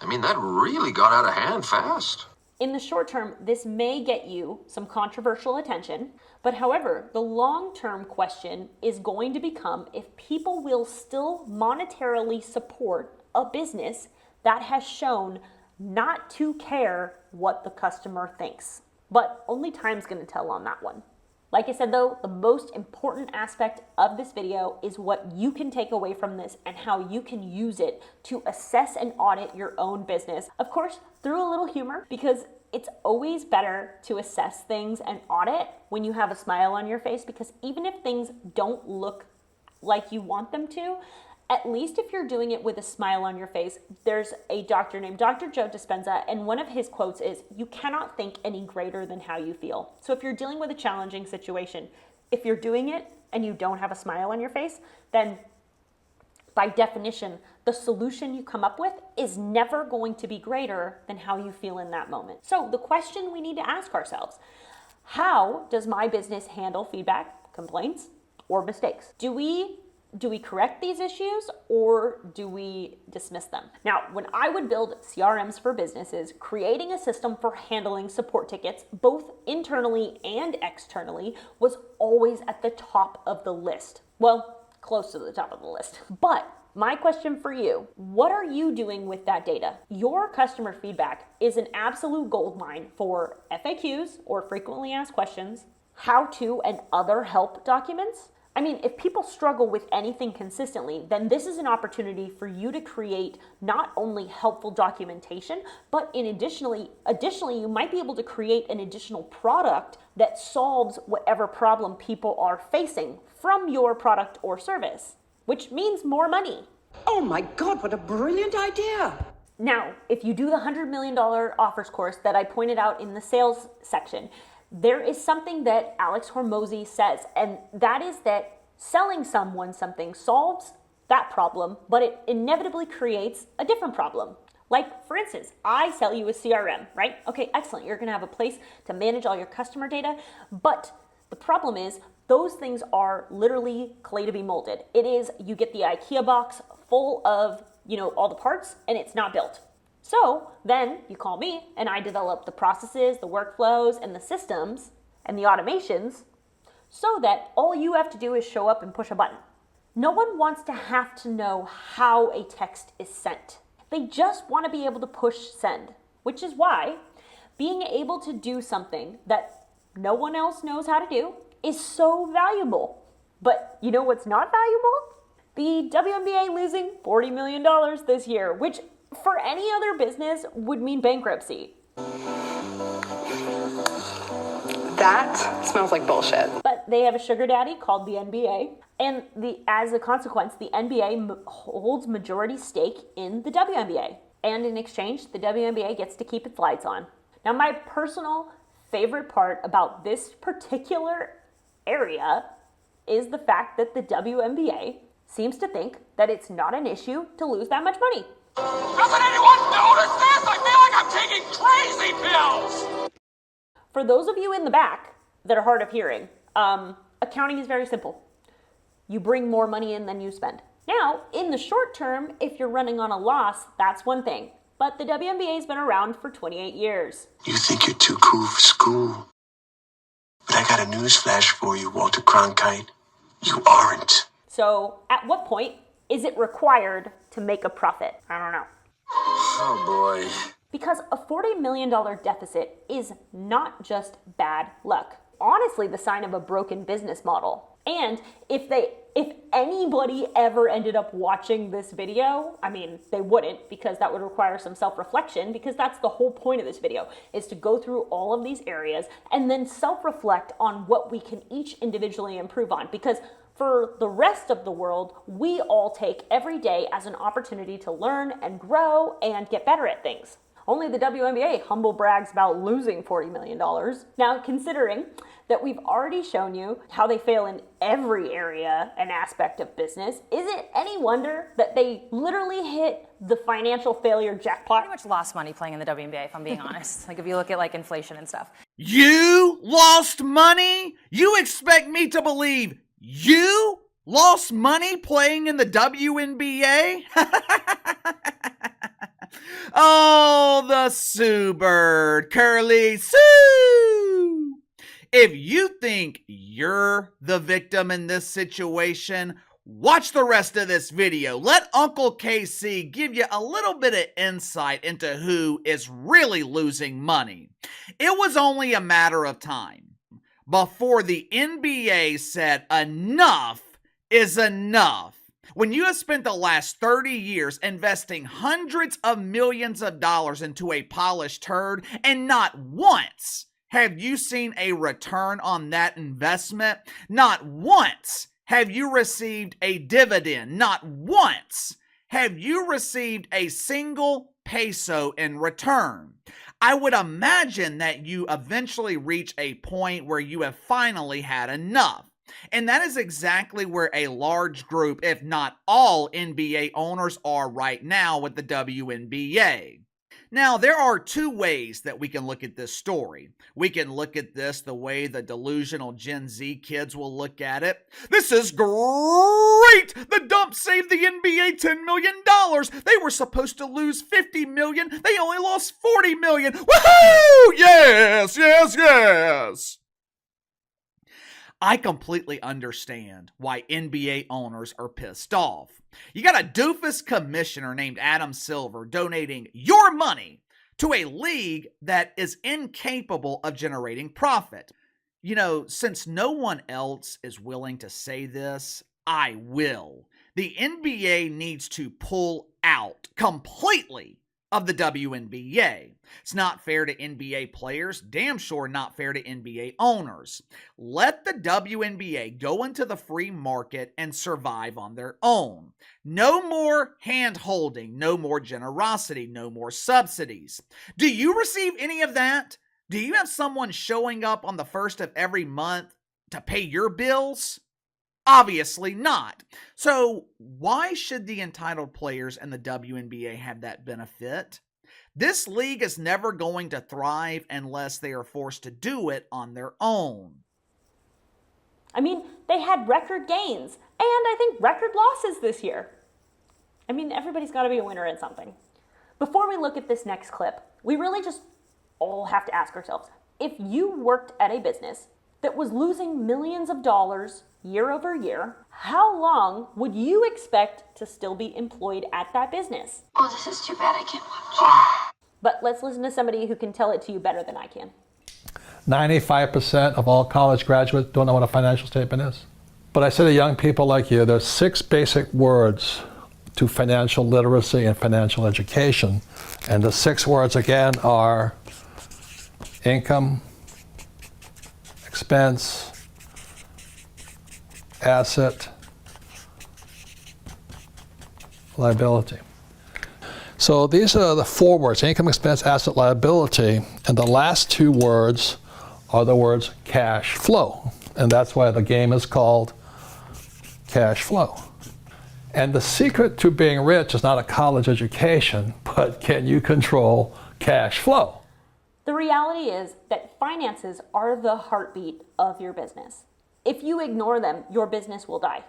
I mean, that really got out of hand fast. In the short term, this may get you some controversial attention, but however, the long-term question is going to become if people will still monetarily support a business that has shown not to care what the customer thinks. But only time's going to tell on that one. Like I said though, the most important aspect of this video is what you can take away from this and how you can use it to assess and audit your own business. Of course, through a little humor, because it's always better to assess things and audit when you have a smile on your face, because even if things don't look like you want them to, At least if you're doing it with a smile on your face. There's a doctor named Dr. Joe Dispenza, and one of his quotes is, "You cannot think any greater than how you feel." So if you're dealing with a challenging situation, if you're doing it and you don't have a smile on your face, then by definition, the solution you come up with is never going to be greater than how you feel in that moment. So the question we need to ask ourselves, how does my business handle feedback, complaints, or mistakes? Do we correct these issues, or do we dismiss them? Now, when I would build CRMs for businesses, creating a system for handling support tickets, both internally and externally, was always at the top of the list. Well, close to the top of the list. But my question for you, what are you doing with that data? Your customer feedback is an absolute goldmine for FAQs, or frequently asked questions, how-to and other help documents. I mean, if people struggle with anything consistently, then this is an opportunity for you to create not only helpful documentation, but additionally, you might be able to create an additional product that solves whatever problem people are facing from your product or service, which means more money. Oh my God, what a brilliant idea. Now, if you do the $100 million offers course that I pointed out in the sales section, there is something that Alex Hormozy says, and that is that selling someone something solves that problem, but it inevitably creates a different problem. Like, for instance, I sell you a CRM, right? Okay, excellent. You're gonna have a place to manage all your customer data, but the problem is those things are literally clay to be molded. It is, you get the IKEA box full of, all the parts, and it's not built. So then you call me and I develop the processes, the workflows, and the systems and the automations so that all you have to do is show up and push a button. No one wants to have to know how a text is sent. They just want to be able to push send, which is why being able to do something that no one else knows how to do is so valuable. But you know what's not valuable? The WNBA losing $40 million this year, which for any other business would mean bankruptcy. That smells like bullshit. But they have a sugar daddy called the NBA, and as a consequence, the NBA holds majority stake in the WNBA. And in exchange, the WNBA gets to keep its lights on. Now, my personal favorite part about this particular area is the fact that the WNBA seems to think that it's not an issue to lose that much money. Doesn't anyone notice this? I feel like I'm taking crazy pills! For those of you in the back that are hard of hearing, accounting is very simple. You bring more money in than you spend. Now, in the short term, if you're running on a loss, that's one thing. But the WNBA has been around for 28 years. You think you're too cool for school. But I got a news flash for you, Walter Cronkite. You aren't. So, at what point is it required to make a profit? I don't know. Oh boy. Because a $40 million deficit is not just bad luck. Honestly, the sign of a broken business model. And if anybody ever ended up watching this video, I mean, they wouldn't, because that would require some self-reflection, because that's the whole point of this video, is to go through all of these areas and then self-reflect on what we can each individually improve on. Because for the rest of the world, we all take every day as an opportunity to learn and grow and get better at things. Only the WNBA humble brags about losing $40 million. Now, considering that we've already shown you how they fail in every area and aspect of business, is it any wonder that they literally hit the financial failure jackpot? Pretty much lost money playing in the WNBA, if I'm being honest. Like, if you look at like inflation and stuff. You lost money? You expect me to believe you lost money playing in the WNBA? Oh, the Sue Bird, Curly Sue! If you think you're the victim in this situation, watch the rest of this video. Let Uncle KC give you a little bit of insight into who is really losing money. It was only a matter of time before the NBA said enough is enough. When you have spent the last 30 years investing hundreds of millions of dollars into a polished turd, and not once have you seen a return on that investment, not once have you received a dividend? Not once have you received a single peso in return. I would imagine that you eventually reach a point where you have finally had enough. And that is exactly where a large group, if not all, NBA owners are right now with the WNBA. Now, there are two ways that we can look at this story. We can look at this the way the delusional Gen Z kids will look at it. This is great! The dump saved the NBA $10 million. They were supposed to lose $50 million. They only lost $40 million. Woohoo! Yes, yes, yes! I completely understand why NBA owners are pissed off. You got a doofus commissioner named Adam Silver donating your money to a league that is incapable of generating profit. You know, since no one else is willing to say this, I will. The NBA needs to pull out completely of the WNBA. It's not fair to NBA players, damn sure not fair to NBA owners. Let the WNBA go into the free market and survive on their own. No more hand-holding, no more generosity, no more subsidies. Do you receive any of that? Do you have someone showing up on the first of every month to pay your bills? Obviously not. So why should the entitled players in the WNBA have that benefit? This league is never going to thrive unless they are forced to do it on their own. I mean, they had record gains and I think record losses this year. I mean, everybody's got to be a winner at something. Before we look at this next clip, we really just all have to ask ourselves, if you worked at a business that was losing millions of dollars year over year, how long would you expect to still be employed at that business? Oh, this is too bad. I can't watch. But let's listen to somebody who can tell it to you better than I can. 95% of all college graduates don't know what a financial statement is. But I say to young people like you, there's 6 basic words to financial literacy and financial education. And the 6 words again are income, expense, asset, liability. So these are the 4 words, income, expense, asset, liability, and the last 2 words are the words cash flow. And that's why the game is called cash flow. And the secret to being rich is not a college education, but can you control cash flow? The reality is that finances are the heartbeat of your business. If you ignore them, your business will die.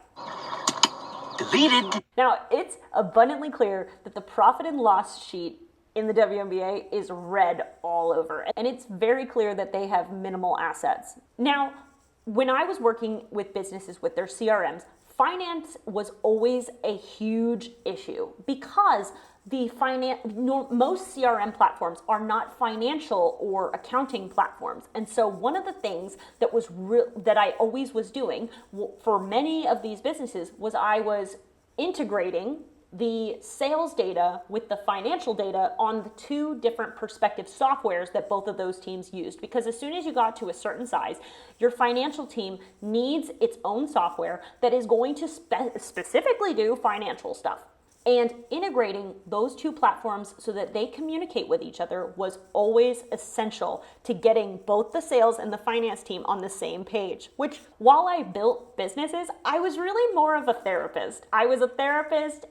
Deleted. Now, it's abundantly clear that the profit and loss sheet in the WNBA is red all over, and it's very clear that they have minimal assets. Now, when I was working with businesses with their CRMs, finance was always a huge issue because most CRM platforms are not financial or accounting platforms. And so one of the things that that I always was doing for many of these businesses was I was integrating the sales data with the financial data on the 2 different perspective softwares that both of those teams used. Because as soon as you got to a certain size, your financial team needs its own software that is going to specifically do financial stuff. And integrating those 2 platforms so that they communicate with each other was always essential to getting both the sales and the finance team on the same page, which while I built businesses, I was really more of a therapist. I was a therapist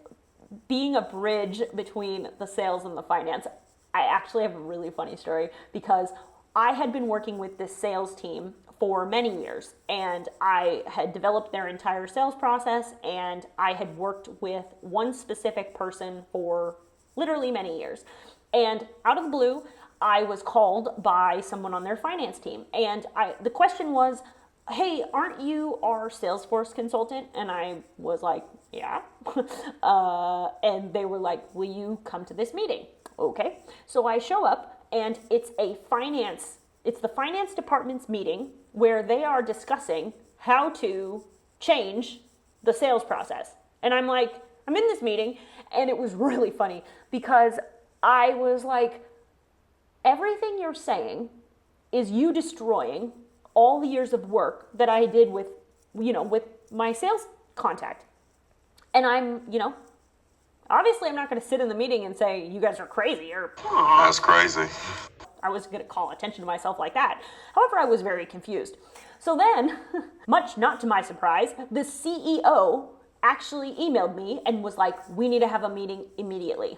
being a bridge between the sales and the finance. I actually have a really funny story because I had been working with this sales team for many years, and I had developed their entire sales process, and I had worked with one specific person for literally many years. And out of the blue, I was called by someone on their finance team, and the question was, hey, aren't you our Salesforce consultant? And I was like, yeah. And they were like, will you come to this meeting? Okay. So I show up, and it's the finance department's meeting where they are discussing how to change the sales process. And I'm like, I'm in this meeting, and it was really funny because I was like, everything you're saying is you destroying all the years of work that I did with with my sales contact. And I'm, obviously I'm not going to sit in the meeting and say, you guys are crazy, or That's crazy. I was going to call attention to myself like that. However, I was very confused. So then, much not to my surprise, the CEO actually emailed me and was like, we need to have a meeting immediately.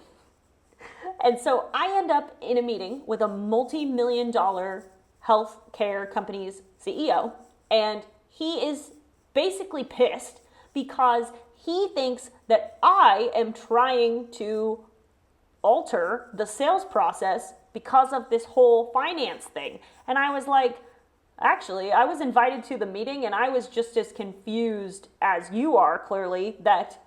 And so I end up in a meeting with a multi-million-dollar healthcare company's CEO, and he is basically pissed because he thinks that I am trying to alter the sales process because of this whole finance thing. And I was like, actually, I was invited to the meeting and I was just as confused as you are, clearly, that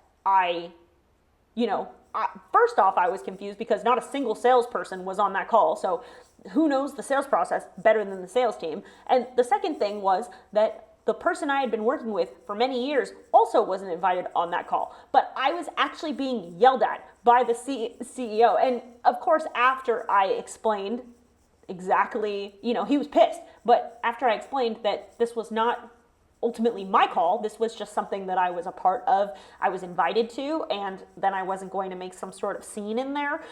first off, I was confused because not a single salesperson was on that call. So who knows the sales process better than the sales team? And the second thing was that the person I had been working with for many years also wasn't invited on that call. But I was actually being yelled at by the CEO. And of course, after I explained exactly, he was pissed. But after I explained that this was not ultimately my call, this was just something that I was a part of, I was invited to, and then I wasn't going to make some sort of scene in there.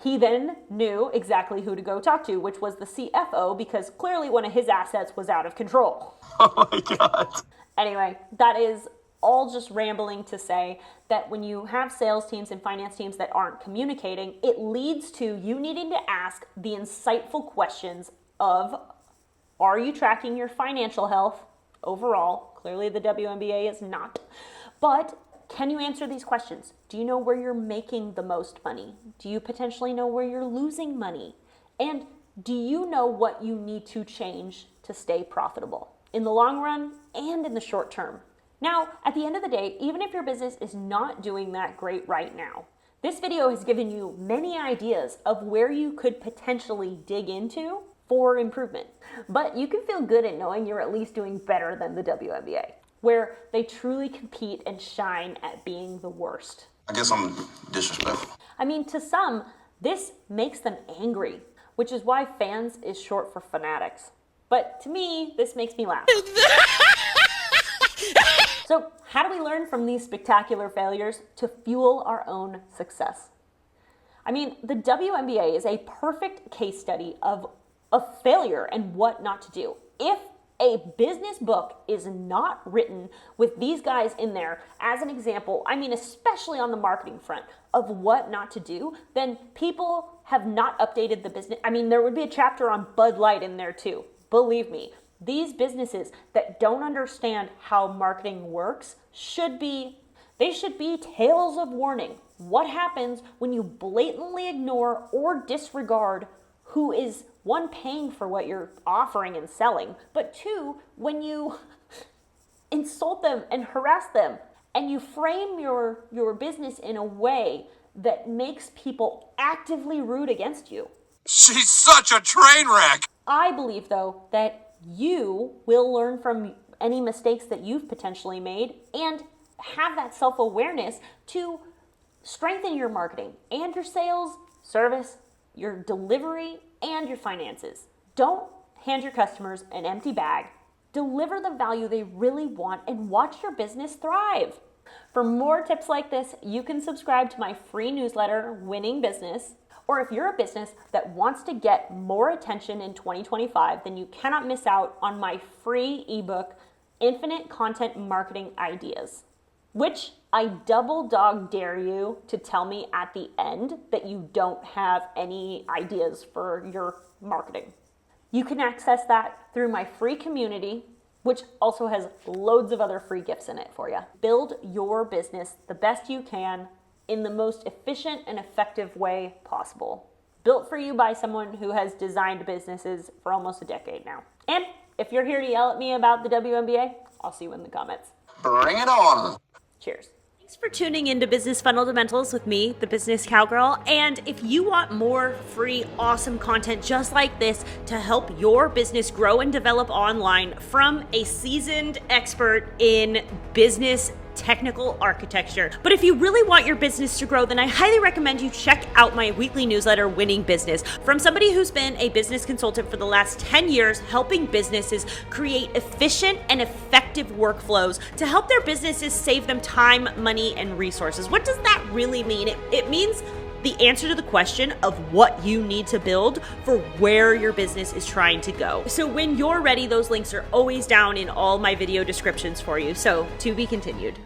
He then knew exactly who to go talk to, which was the CFO, because clearly one of his assets was out of control. Oh my God. Anyway, that is all just rambling to say that when you have sales teams and finance teams that aren't communicating, it leads to you needing to ask the insightful questions of, are you tracking your financial health overall? Clearly the WNBA is not. But can you answer these questions? Do you know where you're making the most money? Do you potentially know where you're losing money? And do you know what you need to change to stay profitable in the long run and in the short term? Now, at the end of the day, even if your business is not doing that great right now, this video has given you many ideas of where you could potentially dig into for improvement. But you can feel good at knowing you're at least doing better than the WNBA, where they truly compete and shine at being the worst. I guess I'm disrespectful. I mean, to some, this makes them angry, which is why fans is short for fanatics. But to me, this makes me laugh. So how do we learn from these spectacular failures to fuel our own success? I mean, the WNBA is a perfect case study of failure and what not to do. If a business book is not written with these guys in there as an example, I mean, especially on the marketing front of what not to do, then people have not updated the business. I mean, there would be a chapter on Bud Light in there too. Believe me, these businesses that don't understand how marketing works should be tales of warning. What happens when you blatantly ignore or disregard who is, one, paying for what you're offering and selling, but two, when you insult them and harass them, and you frame your business in a way that makes people actively root against you. She's such a train wreck. I believe, though, that you will learn from any mistakes that you've potentially made and have that self-awareness to strengthen your marketing and your sales, service, your delivery, and your finances. Don't hand your customers an empty bag. Deliver the value they really want and watch your business thrive. For more tips like this, you can subscribe to my free newsletter, Winning Business. Or if you're a business that wants to get more attention in 2025, then you cannot miss out on my free ebook, Infinite Content Marketing Ideas, which I double dog dare you to tell me at the end that you don't have any ideas for your marketing. You can access that through my free community, which also has loads of other free gifts in it for you. Build your business the best you can in the most efficient and effective way possible. Built for you by someone who has designed businesses for almost a decade now. And if you're here to yell at me about the WNBA, I'll see you in the comments. Bring it on. Cheers. Thanks for tuning into Business Fundamentals with me, the Business Cowgirl. And if you want more free, awesome content just like this to help your business grow and develop online from a seasoned expert in business technical architecture. But if you really want your business to grow, then I highly recommend you check out my weekly newsletter, Winning Business, from somebody who's been a business consultant for the last 10 years, helping businesses create efficient and effective workflows to help their businesses save them time, money, and resources. What does that really mean? It means the answer to the question of what you need to build for where your business is trying to go. So when you're ready, those links are always down in all my video descriptions for you. So to be continued.